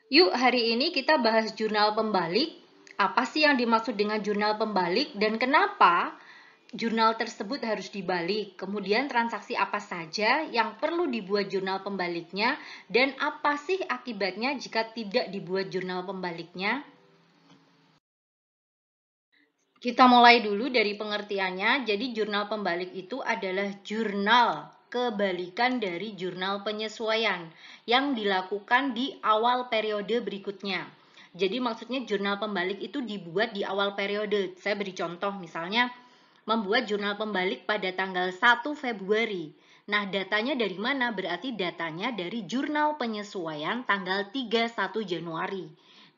Yuk, hari ini kita bahas jurnal pembalik. Apa sih yang dimaksud dengan jurnal pembalik dan kenapa jurnal tersebut harus dibalik? Kemudian transaksi apa saja yang perlu dibuat jurnal pembaliknya dan apa sih akibatnya jika tidak dibuat jurnal pembaliknya? Kita mulai dulu dari pengertiannya. Jadi jurnal pembalik itu adalah jurnal kebalikan dari jurnal penyesuaian yang dilakukan di awal periode berikutnya. Jadi maksudnya jurnal pembalik itu dibuat di awal periode. Saya beri contoh misalnya membuat jurnal pembalik pada tanggal 1 Februari. Nah, datanya dari mana? Berarti datanya dari jurnal penyesuaian tanggal 31 Januari.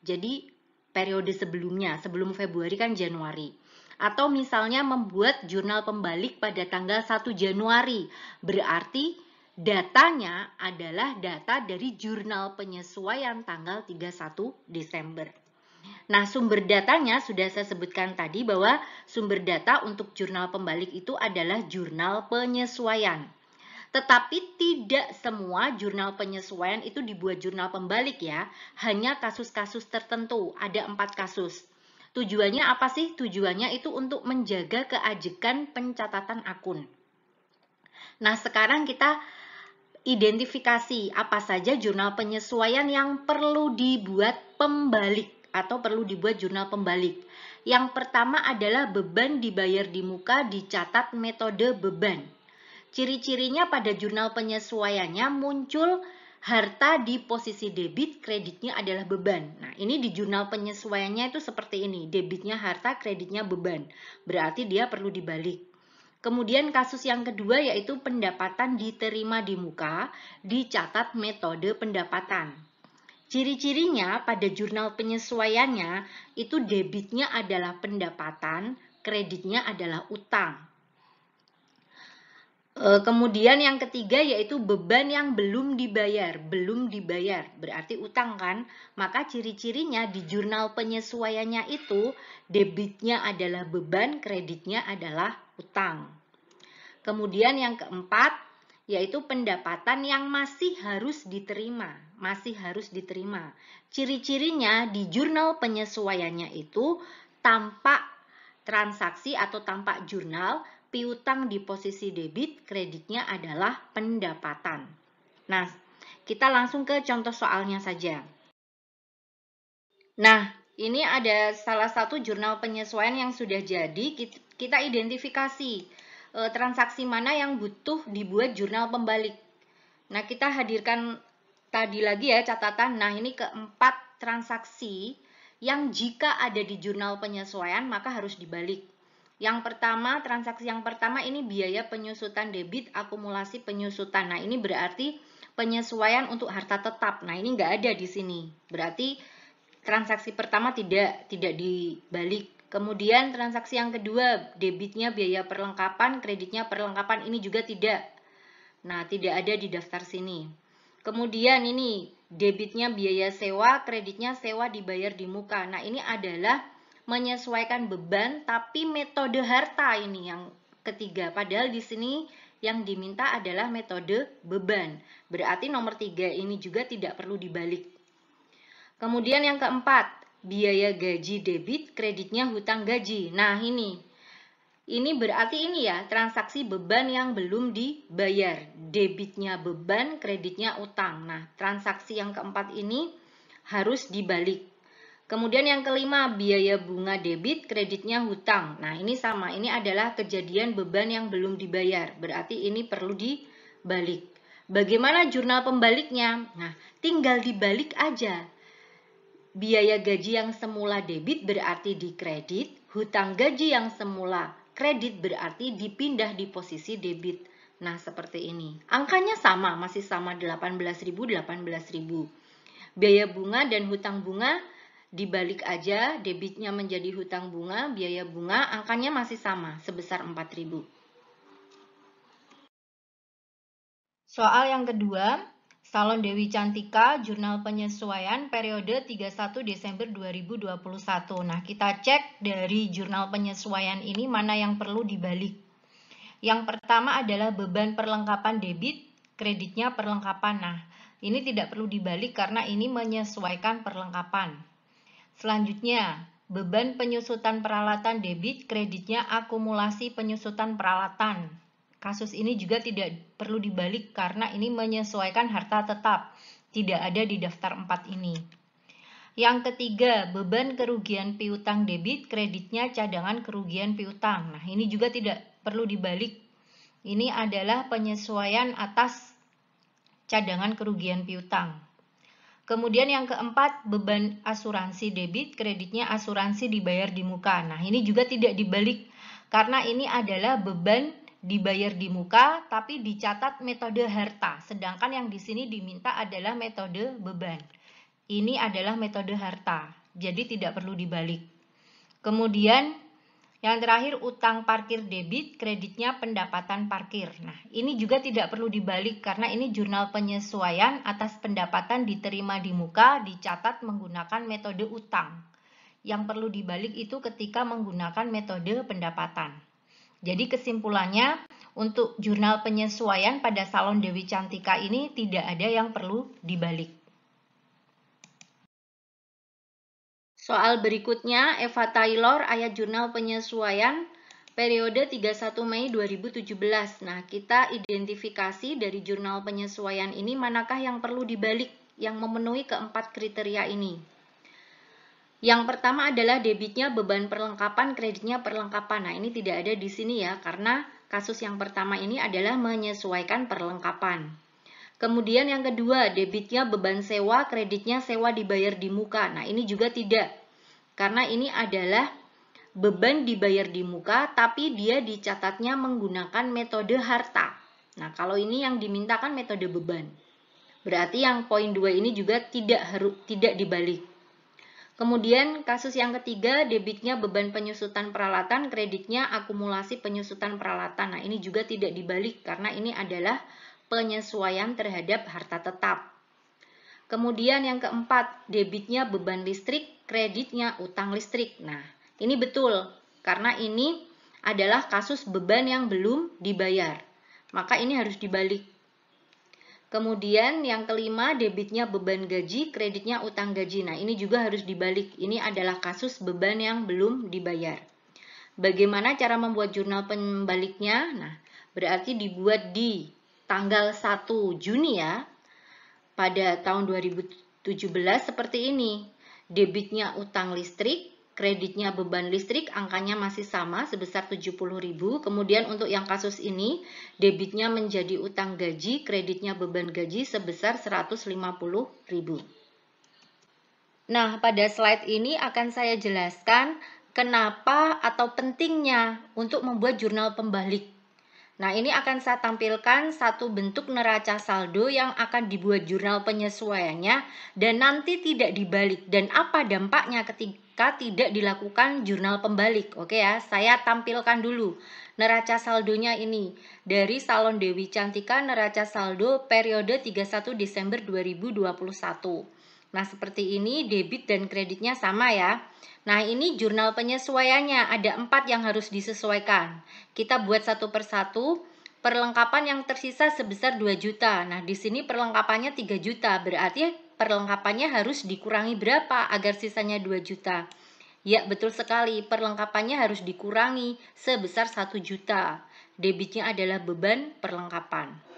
Jadi periode sebelumnya, sebelum Februari kan Januari. Atau misalnya membuat jurnal pembalik pada tanggal 1 Januari, berarti datanya adalah data dari jurnal penyesuaian tanggal 31 Desember. Nah, sumber datanya sudah saya sebutkan tadi bahwa sumber data untuk jurnal pembalik itu adalah jurnal penyesuaian. Tetapi tidak semua jurnal penyesuaian itu dibuat jurnal pembalik ya. Hanya kasus-kasus tertentu, ada 4 kasus. Tujuannya apa sih? Tujuannya itu untuk menjaga keajekan pencatatan akun. Nah, sekarang kita identifikasi apa saja jurnal penyesuaian yang perlu dibuat pembalik atau perlu dibuat jurnal pembalik. Yang pertama adalah beban dibayar di muka dicatat metode beban. Ciri-cirinya pada jurnal penyesuaiannya muncul harta di posisi debit, kreditnya adalah beban. Nah, ini di jurnal penyesuaiannya itu seperti ini, debitnya harta, kreditnya beban. Berarti dia perlu dibalik. Kemudian kasus yang kedua yaitu pendapatan diterima di muka, dicatat metode pendapatan. Ciri-cirinya pada jurnal penyesuaiannya itu debitnya adalah pendapatan, kreditnya adalah utang. Kemudian yang ketiga yaitu beban yang belum dibayar, berarti utang kan? Maka ciri-cirinya di jurnal penyesuaiannya itu debitnya adalah beban, kreditnya adalah utang. Kemudian yang keempat yaitu pendapatan yang masih harus diterima, Ciri-cirinya di jurnal penyesuaiannya itu tampak transaksi atau tampak jurnal piutang di posisi debit, kreditnya adalah pendapatan. Nah, kita langsung ke contoh soalnya saja. Nah, ini ada salah satu jurnal penyesuaian yang sudah jadi. Kita identifikasi transaksi mana yang butuh dibuat jurnal pembalik. Nah, kita hadirkan tadi lagi ya catatan. Nah, ini keempat transaksi yang jika ada di jurnal penyesuaian maka harus dibalik. Yang pertama, transaksi yang pertama ini biaya penyusutan debit, akumulasi penyusutan. Nah, ini berarti penyesuaian untuk harta tetap. Nah, ini nggak ada di sini. Berarti transaksi pertama tidak dibalik. Kemudian transaksi yang kedua, debitnya biaya perlengkapan, kreditnya perlengkapan, ini juga tidak. Nah, tidak ada di daftar sini. Kemudian ini debitnya biaya sewa, kreditnya sewa dibayar di muka. Nah, ini adalah menyesuaikan beban, tapi metode harta ini yang ketiga. Padahal di sini yang diminta adalah metode beban. Berarti nomor 3 ini juga tidak perlu dibalik. Kemudian yang keempat, biaya gaji debit, kreditnya hutang gaji. Nah, ini berarti ini ya, transaksi beban yang belum dibayar. Debitnya beban, kreditnya utang. Nah, transaksi yang keempat ini harus dibalik. Kemudian yang kelima, biaya bunga debit, kreditnya hutang. Nah, ini sama. Ini adalah kejadian beban yang belum dibayar. Berarti ini perlu dibalik. Bagaimana jurnal pembaliknya? Nah, tinggal dibalik aja. Biaya gaji yang semula debit berarti di kredit, hutang gaji yang semula kredit berarti dipindah di posisi debit. Nah, seperti ini. Angkanya sama, masih sama 18.000, 18.000. Biaya bunga dan hutang bunga dibalik aja, debitnya menjadi hutang bunga, biaya bunga, angkanya masih sama, sebesar 4.000. Soal yang kedua, Salon Dewi Cantika, Jurnal Penyesuaian, periode 31 Desember 2021. Nah, kita cek dari jurnal penyesuaian ini mana yang perlu dibalik. Yang pertama adalah beban perlengkapan debit, kreditnya perlengkapan. Nah, Ini tidak perlu dibalik karena ini menyesuaikan perlengkapan. Selanjutnya, beban penyusutan peralatan debit, kreditnya akumulasi penyusutan peralatan. Kasus ini juga tidak perlu dibalik karena ini menyesuaikan harta tetap, tidak ada di daftar 4 ini. Yang ketiga, beban kerugian piutang debit, kreditnya cadangan kerugian piutang. Nah, ini juga tidak perlu dibalik. Ini adalah penyesuaian atas cadangan kerugian piutang. Kemudian yang keempat, beban asuransi debit, kreditnya asuransi dibayar di muka. Nah, ini juga tidak dibalik karena ini adalah beban dibayar di muka tapi dicatat metode harta. Sedangkan yang di sini diminta adalah metode beban. Ini adalah metode harta. Jadi tidak perlu dibalik. Kemudian yang terakhir, utang parkir debit, kreditnya pendapatan parkir. Nah, ini juga tidak perlu dibalik karena ini jurnal penyesuaian atas pendapatan diterima di muka dicatat menggunakan metode utang. Yang perlu dibalik itu ketika menggunakan metode pendapatan. Jadi kesimpulannya, untuk jurnal penyesuaian pada salon Dewi Cantika ini tidak ada yang perlu dibalik. Soal berikutnya, Eva Taylor, ayat jurnal penyesuaian periode 31 Mei 2017. Nah, kita identifikasi dari jurnal penyesuaian ini manakah yang perlu dibalik yang memenuhi keempat kriteria ini. Yang pertama adalah debitnya beban perlengkapan, kreditnya perlengkapan. Nah, ini tidak ada di sini ya, karena kasus yang pertama ini adalah menyesuaikan perlengkapan. Kemudian yang kedua, debitnya beban sewa, kreditnya sewa dibayar di muka. Nah, ini juga tidak. Karena ini adalah beban dibayar di muka, tapi dia dicatatnya menggunakan metode harta. Nah, kalau ini yang dimintakan metode beban. Berarti yang poin 2 ini juga tidak dibalik. Kemudian kasus yang ketiga, debitnya beban penyusutan peralatan, kreditnya akumulasi penyusutan peralatan. Nah, ini juga tidak dibalik karena ini adalah penyesuaian terhadap harta tetap. Kemudian yang keempat, debitnya beban listrik, kreditnya utang listrik. Nah, ini betul karena ini adalah kasus beban yang belum dibayar. Maka ini harus dibalik. Kemudian yang kelima, debitnya beban gaji, kreditnya utang gaji. Nah, ini juga harus dibalik. Ini adalah kasus beban yang belum dibayar. Bagaimana cara membuat jurnal pembaliknya? Nah, berarti dibuat di tanggal 1 Juni ya. Pada tahun 2017 seperti ini. Debitnya utang listrik, kreditnya beban listrik, angkanya masih sama sebesar 70.000. Kemudian untuk yang kasus ini, debitnya menjadi utang gaji, kreditnya beban gaji sebesar 150.000. Nah, pada slide ini akan saya jelaskan kenapa atau pentingnya untuk membuat jurnal pembalik. Nah, ini akan saya tampilkan satu bentuk neraca saldo yang akan dibuat jurnal penyesuaiannya dan nanti tidak dibalik. Dan apa dampaknya ketika tidak dilakukan jurnal pembalik? Oke ya, saya tampilkan dulu neraca saldonya ini. Dari Salon Dewi Cantika, neraca saldo periode 31 Desember 2021. Nah, seperti ini debit dan kreditnya sama ya. Nah, ini jurnal penyesuaiannya, ada 4 yang harus disesuaikan. Kita buat satu persatu. Perlengkapan yang tersisa sebesar 2 juta. Nah, di sini perlengkapannya 3 juta. Berarti perlengkapannya harus dikurangi berapa agar sisanya 2 juta? Ya, betul sekali. Perlengkapannya harus dikurangi sebesar 1 juta. Debitnya adalah beban perlengkapan.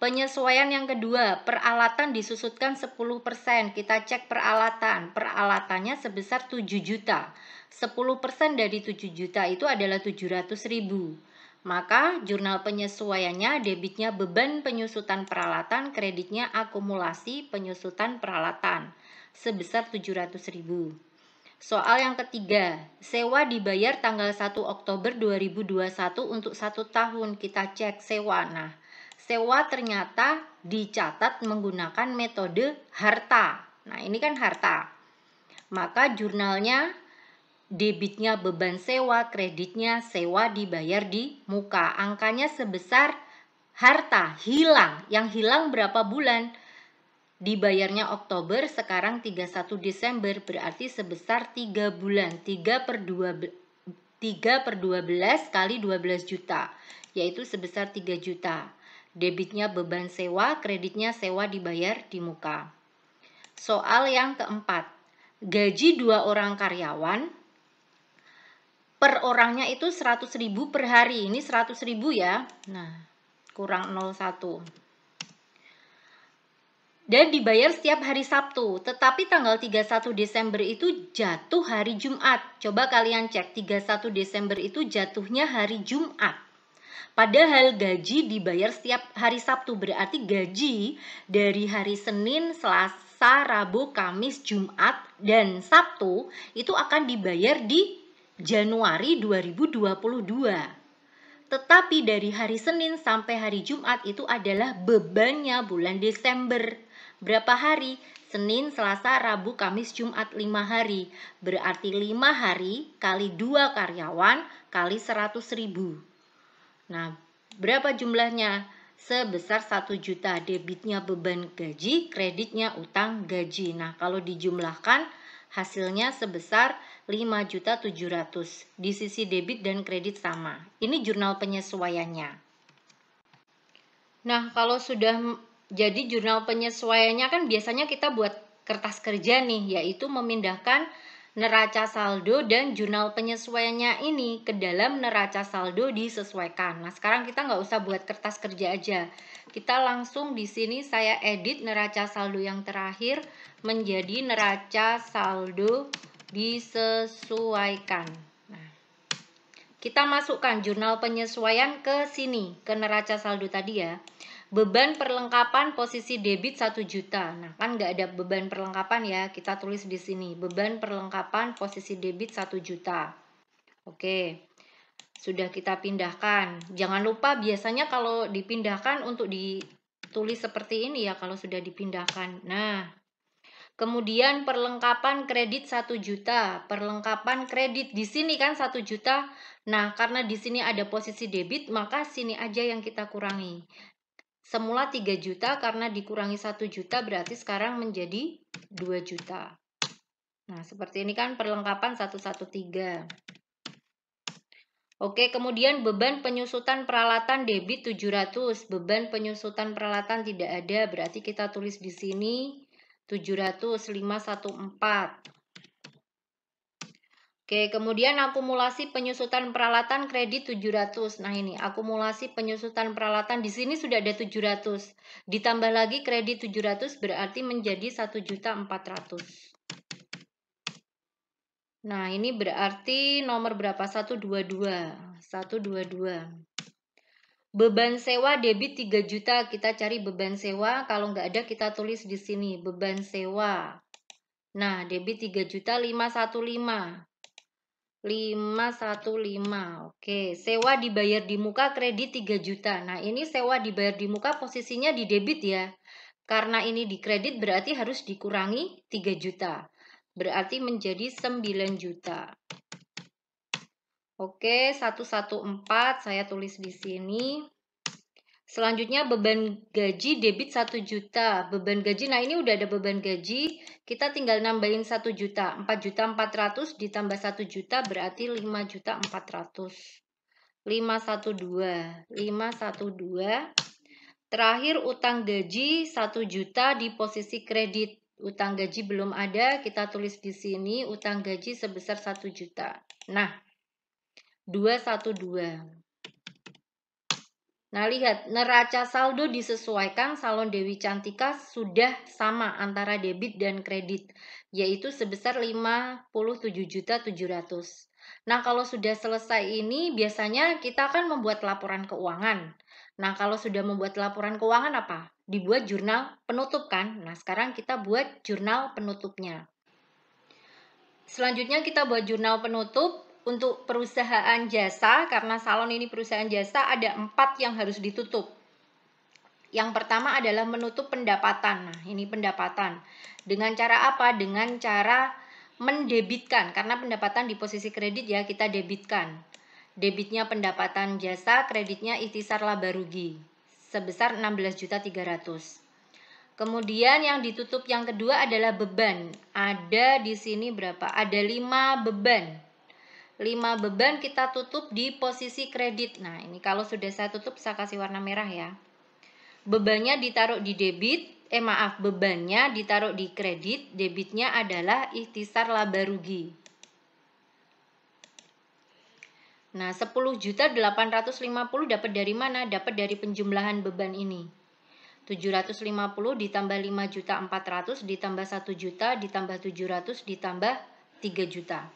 Penyesuaian yang kedua, peralatan disusutkan 10%. Kita cek peralatan. Peralatannya sebesar 7 juta. 10% dari 7 juta itu adalah 700.000. Maka jurnal penyesuaiannya debitnya beban penyusutan peralatan, kreditnya akumulasi penyusutan peralatan sebesar 700.000. Soal yang ketiga, sewa dibayar tanggal 1 Oktober 2021 untuk 1 tahun. Kita cek sewa. Nah, sewa ternyata dicatat menggunakan metode harta. Nah, ini kan harta. Maka jurnalnya debitnya beban sewa, kreditnya sewa dibayar di muka. Angkanya sebesar harta hilang. Yang hilang berapa bulan? Dibayarnya Oktober, sekarang 31 Desember, berarti sebesar 3 bulan. 3 per 12 kali 12 juta, yaitu sebesar 3 juta. Debitnya beban sewa, kreditnya sewa dibayar di muka. Soal yang keempat, gaji 2 orang karyawan, per orangnya itu 100.000 per hari. Ini 100.000 ya. Nah, kurang 01. Dan dibayar setiap hari Sabtu. Tetapi tanggal 31 Desember itu jatuh hari Jumat. Coba kalian cek, 31 Desember itu jatuhnya hari Jumat. Padahal gaji dibayar setiap hari Sabtu, berarti gaji dari hari Senin, Selasa, Rabu, Kamis, Jumat, dan Sabtu itu akan dibayar di Januari 2022. Tetapi dari hari Senin sampai hari Jumat itu adalah bebannya bulan Desember. Berapa hari? Senin, Selasa, Rabu, Kamis, Jumat, 5 hari. Berarti 5 hari kali 2 karyawan kali 100.000. Nah, berapa jumlahnya? Sebesar 1 juta. Debitnya beban gaji, kreditnya utang gaji. Nah, kalau dijumlahkan hasilnya sebesar 5.700.000. Di sisi debit dan kredit sama. Ini jurnal penyesuaiannya. Nah, kalau sudah jadi jurnal penyesuaiannya kan biasanya kita buat kertas kerja nih, yaitu memindahkan neraca saldo dan jurnal penyesuaiannya ini ke dalam neraca saldo disesuaikan. Nah, sekarang kita nggak usah buat kertas kerja aja. Kita langsung di sini saya edit neraca saldo yang terakhir menjadi neraca saldo disesuaikan. Nah, kita masukkan jurnal penyesuaian ke sini, ke neraca saldo tadi ya. Beban perlengkapan posisi debit 1 juta. Nah, kan nggak ada beban perlengkapan ya. Kita tulis di sini. Beban perlengkapan posisi debit 1 juta. Oke. Sudah kita pindahkan. Jangan lupa biasanya kalau dipindahkan untuk ditulis seperti ini ya kalau sudah dipindahkan. Nah, kemudian perlengkapan kredit 1 juta. Perlengkapan kredit di sini kan 1 juta. Nah, karena di sini ada posisi debit, maka sini aja yang kita kurangi. Semula 3 juta karena dikurangi 1 juta berarti sekarang menjadi 2 juta. Nah, seperti ini kan perlengkapan 113. Oke, kemudian beban penyusutan peralatan debit 700. Beban penyusutan peralatan tidak ada, berarti kita tulis di sini 700, 514. Oke, kemudian akumulasi penyusutan peralatan kredit 700. Nah, ini akumulasi penyusutan peralatan di sini sudah ada 700. Ditambah lagi kredit 700 berarti menjadi 1.400.000. Nah, ini berarti nomor berapa? 122. 122. Beban sewa debit 3 juta. Kita cari beban sewa. Kalau nggak ada kita tulis di sini beban sewa. Nah, debit 3 juta 515. 515. Oke, sewa dibayar di muka kredit 3 juta. Nah, ini sewa dibayar di muka posisinya di debit ya. Karena ini di kredit berarti harus dikurangi 3 juta. Berarti menjadi 9 juta. Oke, 114 saya tulis di sini. Selanjutnya beban gaji debit 1 juta. Beban gaji, nah ini udah ada beban gaji. Kita tinggal nambahin 1 juta. 4.400.000 ditambah 1 juta berarti 5.400.000. 512. 512. Terakhir utang gaji 1 juta di posisi kredit. Utang gaji belum ada, kita tulis di sini utang gaji sebesar 1 juta. Nah, 212. Nah, lihat, neraca saldo disesuaikan salon Dewi Cantika sudah sama antara debit dan kredit, yaitu sebesar 57.700.000. Nah, kalau sudah selesai ini, biasanya kita akan membuat laporan keuangan. Nah, kalau sudah membuat laporan keuangan apa? Dibuat jurnal penutup kan? Nah, sekarang kita buat jurnal penutupnya. Selanjutnya kita buat jurnal penutup. Untuk perusahaan jasa, karena salon ini perusahaan jasa, ada 4 yang harus ditutup. Yang pertama adalah menutup pendapatan. Nah, ini pendapatan. Dengan cara apa? Dengan cara mendebitkan. Karena pendapatan di posisi kredit ya, kita debitkan. Debitnya pendapatan jasa, kreditnya ikhtisar laba rugi. Sebesar 16.300.000. Kemudian yang ditutup yang kedua adalah beban. Ada di sini berapa? Ada 5 beban. 5 beban kita tutup di posisi kredit. Nah, ini kalau sudah saya tutup, saya kasih warna merah ya. bebannya ditaruh di debit, bebannya ditaruh di kredit, debitnya adalah ikhtisar laba rugi. Nah, 10.850 dapat dari mana? Dapat dari penjumlahan beban ini. 750 ditambah 5.400 ditambah 1 juta ditambah 700 ditambah 3 juta.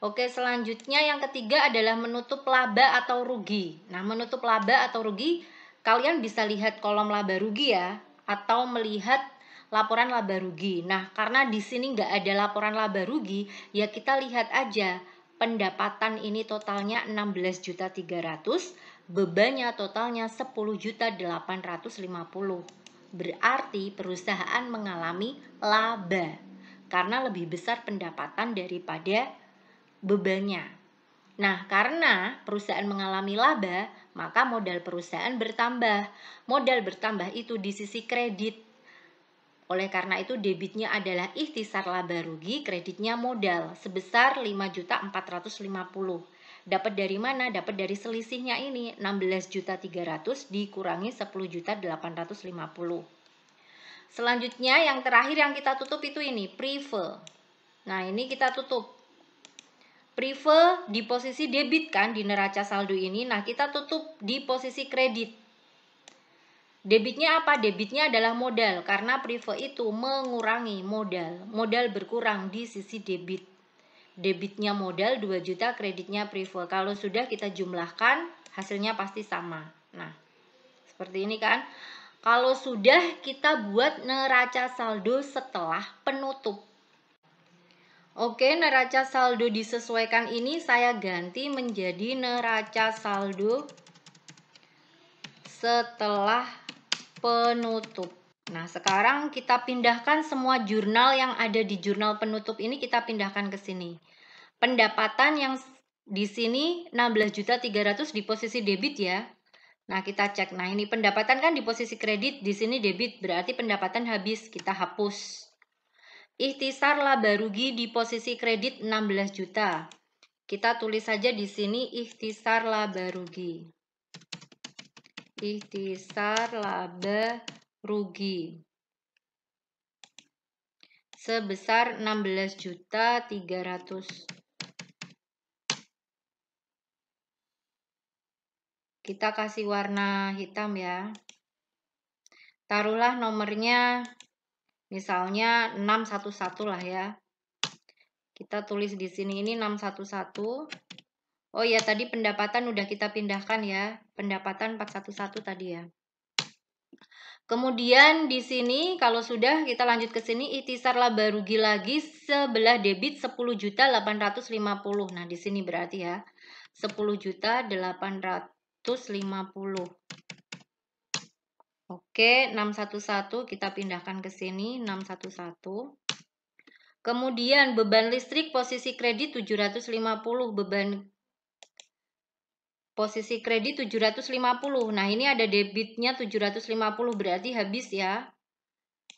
Oke, selanjutnya yang ketiga adalah menutup laba atau rugi. Nah, menutup laba atau rugi, kalian bisa lihat kolom laba rugi ya, atau melihat laporan laba rugi. Nah, karena di sini nggak ada laporan laba rugi, ya kita lihat aja pendapatan ini totalnya 16.300, bebannya totalnya 10.850. Berarti perusahaan mengalami laba karena lebih besar pendapatan daripada bebannya. Nah, karena perusahaan mengalami laba, maka modal perusahaan bertambah. Modal bertambah itu di sisi kredit. Oleh karena itu debitnya adalah ikhtisar laba rugi, kreditnya modal sebesar 5.450. Dapat dari mana? Dapat dari selisihnya ini, 16.300 dikurangi 10.850. Selanjutnya yang terakhir yang kita tutup itu ini, prive. Nah, ini kita tutup. Prive di posisi debit kan di neraca saldo ini. Nah, kita tutup di posisi kredit. Debitnya apa? Debitnya adalah modal karena prive itu mengurangi modal. Modal berkurang di sisi debit. Debitnya modal 2 juta, kreditnya prive. Kalau sudah kita jumlahkan, hasilnya pasti sama. Nah, seperti ini kan. Kalau sudah kita buat neraca saldo setelah penutup. Oke, neraca saldo disesuaikan ini saya ganti menjadi neraca saldo setelah penutup. Nah, sekarang kita pindahkan semua jurnal yang ada di jurnal penutup ini, kita pindahkan ke sini. Pendapatan yang di sini 16.300 di posisi debit ya. Nah, kita cek. Nah, ini pendapatan kan di posisi kredit, di sini debit, berarti pendapatan habis, kita hapus. Ikhtisar laba rugi di posisi kredit 16 juta. Kita tulis saja di sini ikhtisar laba rugi. Ikhtisar laba rugi sebesar 16.300. Kita kasih warna hitam ya. Taruhlah nomornya misalnya 611 lah ya. Kita tulis di sini ini 611. Oh ya, tadi pendapatan udah kita pindahkan ya. Pendapatan 411 tadi ya. Kemudian di sini kalau sudah kita lanjut ke sini ikhtisar laba rugi lagi sebelah debit 10.850. Nah, di sini berarti ya 10.850. Oke, 611 kita pindahkan ke sini 611. Kemudian beban listrik posisi kredit 750, beban posisi kredit 750. Nah, ini ada debitnya 750 berarti habis ya.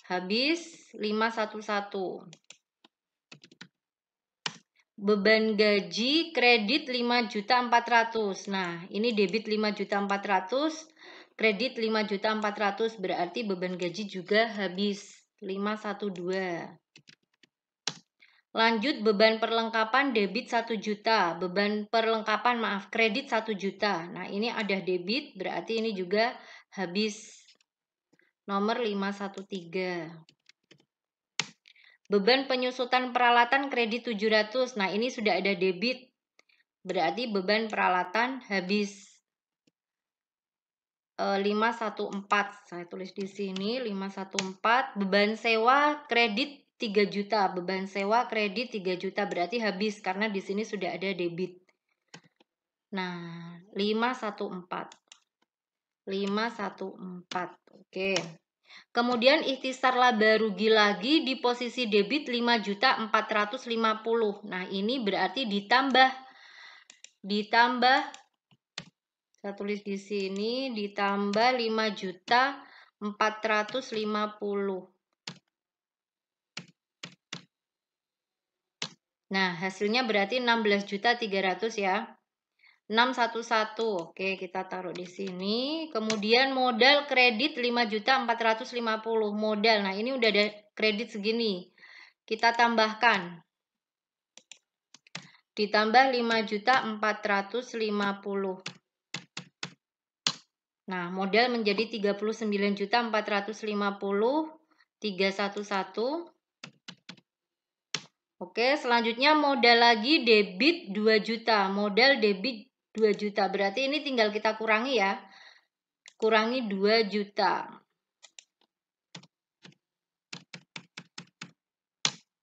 Habis 511. Beban gaji kredit 5.400.000. Nah, ini debit 5.400.000, kredit 5.400.000 berarti beban gaji juga habis 512. Lanjut beban perlengkapan debit 1 juta, beban perlengkapan kredit 1 juta. Nah, ini ada debit berarti ini juga habis. Nomor 513. Beban penyusutan peralatan kredit 700. Nah, ini sudah ada debit. Berarti beban peralatan habis. 514. Saya tulis di sini 514. Beban sewa kredit 3 juta. Beban sewa kredit 3 juta berarti habis karena di sini sudah ada debit. Nah, 514. 514. Oke. Kemudian ikhtisar laba rugi lagi di posisi debit 5.450. Nah, ini berarti ditambah saya tulis di sini ditambah 5.450. Nah, hasilnya berarti 16.300 ya. 611. Oke, kita taruh di sini. Kemudian modal kredit 5.450.000 modal. Nah, ini udah ada kredit segini. Kita tambahkan. Ditambah 5.450.000. Nah, modal menjadi 39.450.000. 311. Oke, selanjutnya modal lagi debit 2 juta. Modal debit 2 juta. Berarti ini tinggal kita kurangi ya. Kurangi 2 juta.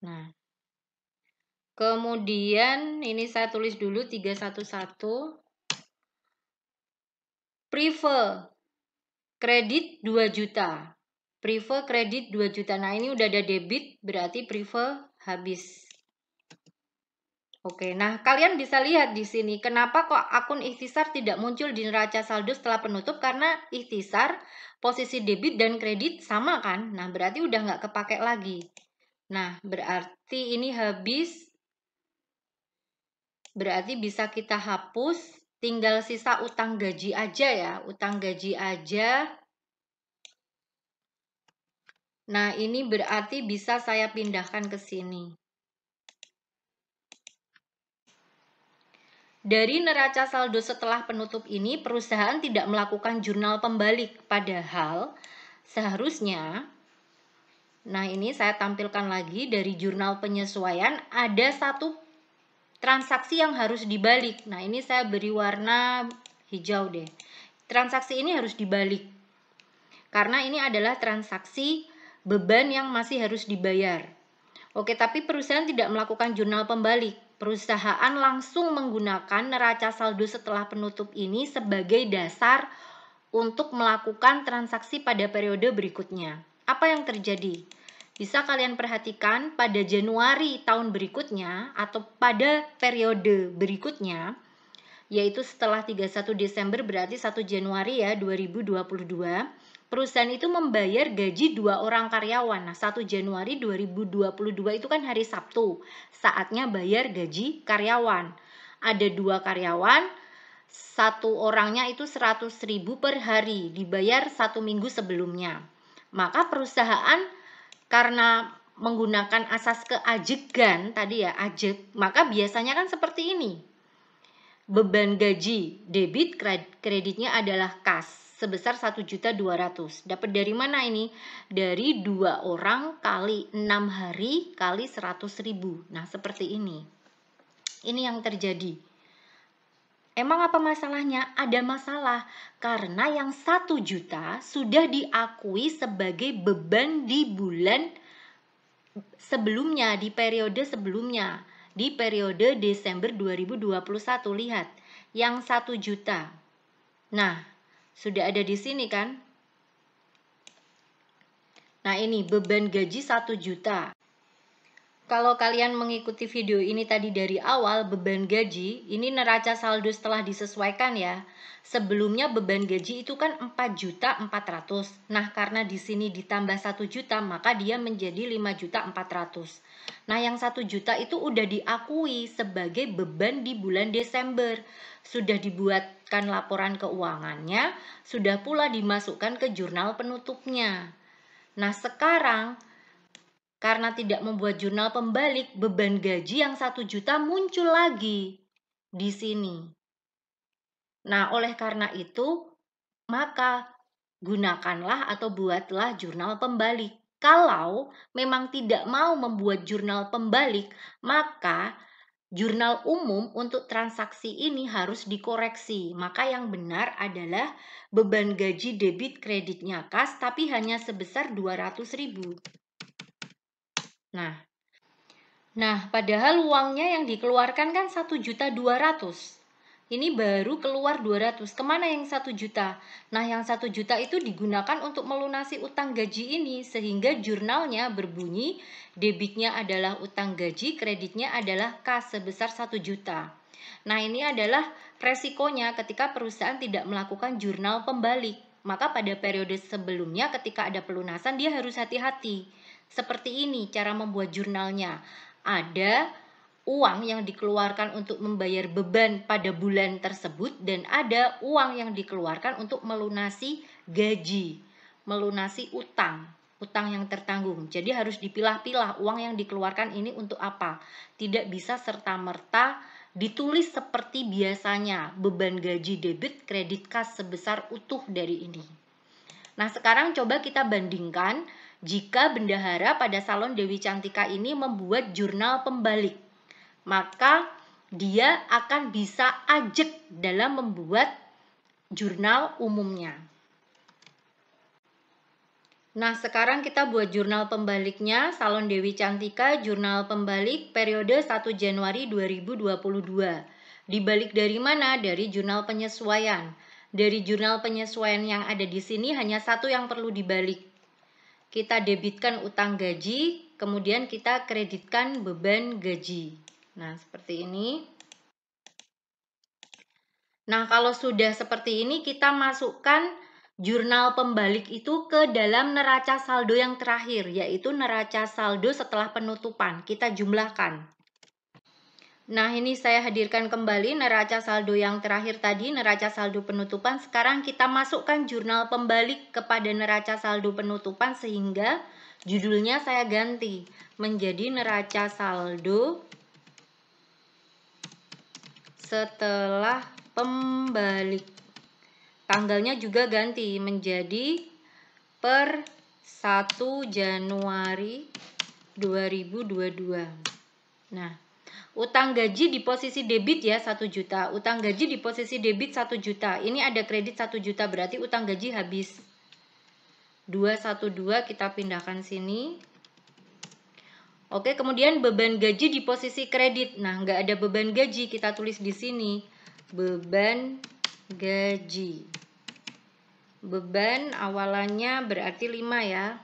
Nah. Kemudian ini saya tulis dulu 311. Prefer kredit 2 juta. Prefer kredit 2 juta. Nah, ini udah ada debit, berarti prefer habis. Oke, nah kalian bisa lihat di sini kenapa kok akun ikhtisar tidak muncul di neraca saldo setelah penutup, karena ikhtisar posisi debit dan kredit sama kan. Nah, berarti udah nggak kepake lagi. Nah, berarti ini habis, berarti bisa kita hapus, tinggal sisa utang gaji aja ya, utang gaji aja. Nah, ini berarti bisa saya pindahkan ke sini. Dari neraca saldo setelah penutup ini, perusahaan tidak melakukan jurnal pembalik. Padahal seharusnya, nah ini saya tampilkan lagi dari jurnal penyesuaian, ada satu transaksi yang harus dibalik. Nah, ini saya beri warna hijau deh. Transaksi ini harus dibalik. Karena ini adalah transaksi beban yang masih harus dibayar. Oke, tapi perusahaan tidak melakukan jurnal pembalik. Perusahaan langsung menggunakan neraca saldo setelah penutup ini sebagai dasar untuk melakukan transaksi pada periode berikutnya. Apa yang terjadi? Bisa kalian perhatikan pada Januari tahun berikutnya atau pada periode berikutnya, yaitu setelah 31 Desember berarti 1 Januari ya 2022, perusahaan itu membayar gaji 2 orang karyawan. Nah, 1 Januari 2022 itu kan hari Sabtu, saatnya bayar gaji karyawan. Ada 2 karyawan, 1 orangnya itu 100.000 per hari, dibayar 1 minggu sebelumnya. Maka perusahaan karena menggunakan asas keajegan tadi ya, ajeg, maka biasanya kan seperti ini. Beban gaji debit, kreditnya adalah kas sebesar 1.200.000. Dapat dari mana ini? Dari 2 orang kali 6 hari kali 100.000. Nah, seperti ini. Ini yang terjadi. Emang apa masalahnya? Ada masalah karena yang 1 juta sudah diakui sebagai beban di bulan sebelumnya, di periode sebelumnya. Di periode Desember 2021, lihat, yang 1 juta. Nah, sudah ada di sini kan? Nah, ini beban gaji 1 juta. Kalau kalian mengikuti video ini tadi dari awal, beban gaji, ini neraca saldo setelah disesuaikan ya. Sebelumnya beban gaji itu kan 4.400.000. Nah, karena di sini ditambah 1 juta, maka dia menjadi 5.400.000. Nah, yang 1 juta itu udah diakui sebagai beban di bulan Desember. Sudah dibuatkan laporan keuangannya, sudah pula dimasukkan ke jurnal penutupnya. Nah, sekarang karena tidak membuat jurnal pembalik, beban gaji yang 1 juta muncul lagi di sini. Nah, oleh karena itu, maka gunakanlah atau buatlah jurnal pembalik. Kalau memang tidak mau membuat jurnal pembalik, maka jurnal umum untuk transaksi ini harus dikoreksi. Maka yang benar adalah beban gaji debit kreditnya kas, tapi hanya sebesar 200.000. Nah, padahal uangnya yang dikeluarkan kan 1.200.000. Ini baru keluar 200. Kemana yang 1 juta? Nah, yang 1 juta itu digunakan untuk melunasi utang gaji ini, sehingga jurnalnya berbunyi debitnya adalah utang gaji, kreditnya adalah kas sebesar 1 juta. Nah, ini adalah resikonya ketika perusahaan tidak melakukan jurnal pembalik. Maka pada periode sebelumnya ketika ada pelunasan dia harus hati-hati. Seperti ini cara membuat jurnalnya. Ada uang yang dikeluarkan untuk membayar beban pada bulan tersebut dan ada uang yang dikeluarkan untuk melunasi gaji, melunasi utang yang tertanggung. Jadi harus dipilah-pilah uang yang dikeluarkan ini untuk apa. Tidak bisa serta-merta ditulis seperti biasanya, beban gaji debit, kredit kas sebesar utuh dari ini. Nah, sekarang coba kita bandingkan jika bendahara pada Salon Dewi Cantika ini membuat jurnal pembalik. Maka dia akan bisa ajak dalam membuat jurnal umumnya. Nah, sekarang kita buat jurnal pembaliknya, Salon Dewi Cantika, jurnal pembalik periode 1 Januari 2022. Dibalik dari mana? Dari jurnal penyesuaian. Dari jurnal penyesuaian yang ada di sini hanya satu yang perlu dibalik. Kita debitkan utang gaji, kemudian kita kreditkan beban gaji. Nah, seperti ini. Nah, kalau sudah seperti ini, kita masukkan jurnal pembalik itu ke dalam neraca saldo yang terakhir, yaitu neraca saldo setelah penutupan. Kita jumlahkan. Nah, ini saya hadirkan kembali neraca saldo yang terakhir tadi, neraca saldo penutupan. Sekarang kita masukkan jurnal pembalik kepada neraca saldo penutupan sehingga judulnya saya ganti menjadi neraca saldo setelah pembalik. Tanggalnya juga ganti menjadi per 1 Januari 2022. Nah, utang gaji di posisi debit ya 1 juta. Utang gaji di posisi debit 1 juta. Ini ada kredit 1 juta, berarti utang gaji habis. 212 kita pindahkan sini. Oke, kemudian beban gaji di posisi kredit. Nah, nggak ada beban gaji, kita tulis di sini. Beban gaji. Beban awalannya berarti 5 ya.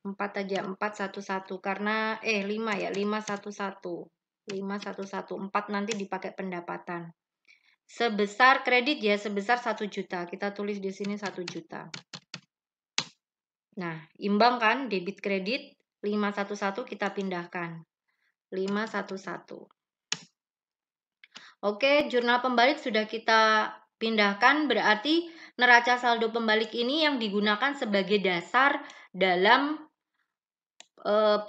4 aja, 411 karena 5 ya, 511. 511, 4 nanti dipakai pendapatan. Sebesar kredit ya, sebesar 1 juta. Kita tulis di sini 1 juta. Nah, imbang kan debit kredit 511 kita pindahkan. 511. Oke, jurnal pembalik sudah kita pindahkan, berarti neraca saldo pembalik ini yang digunakan sebagai dasar dalam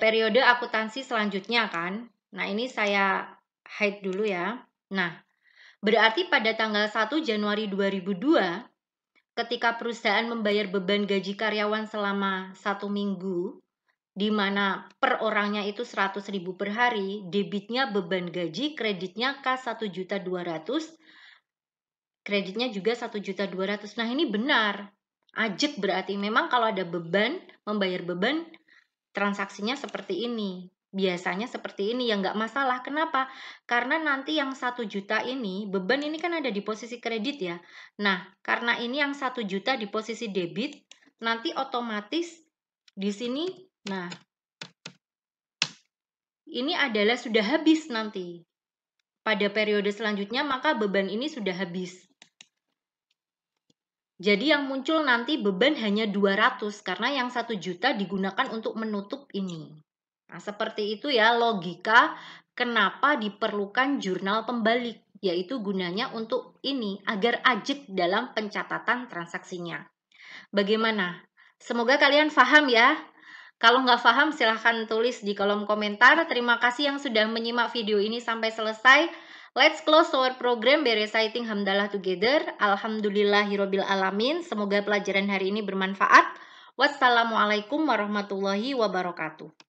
periode akuntansi selanjutnya kan. Nah, ini saya hide dulu ya. Nah, berarti pada tanggal 1 Januari 2002, ketika perusahaan membayar beban gaji karyawan selama 1 minggu, di mana per orangnya itu 100.000 per hari, debitnya beban gaji, kreditnya kas 1.200.000, kreditnya juga 1.200.000. Nah, ini benar. Ajek berarti memang kalau ada beban, membayar beban, transaksinya seperti ini. Biasanya seperti ini, ya nggak masalah. Kenapa? Karena nanti yang 1 juta ini, beban ini kan ada di posisi kredit ya. Nah, karena ini yang 1 juta di posisi debit, nanti otomatis di sini, nah, ini adalah sudah habis nanti. Pada periode selanjutnya, maka beban ini sudah habis. Jadi yang muncul nanti beban hanya 200 karena yang 1 juta digunakan untuk menutup ini. Nah, seperti itu ya logika kenapa diperlukan jurnal pembalik, yaitu gunanya untuk ini agar ajak dalam pencatatan transaksinya. Bagaimana? Semoga kalian paham ya. Kalau nggak paham silahkan tulis di kolom komentar. Terima kasih yang sudah menyimak video ini sampai selesai. Let's close our program by reciting Hamdalah together. Alhamdulillahirabbil alamin. Semoga pelajaran hari ini bermanfaat. Wassalamualaikum warahmatullahi wabarakatuh.